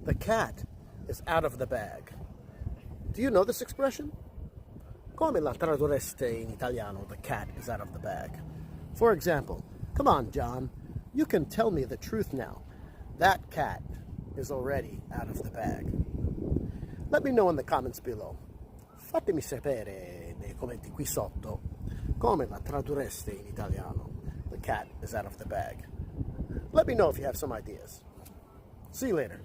The cat is out of the bag. Do you know this expression? Come la tradurreste in italiano, the cat is out of the bag? For example, come on, John, you can tell me the truth now. That cat is already out of the bag. Let me know in the comments below. Fatemi sapere nei commenti qui sotto come la tradurreste in italiano. The cat is out of the bag. Let me know if you have some ideas. See you later.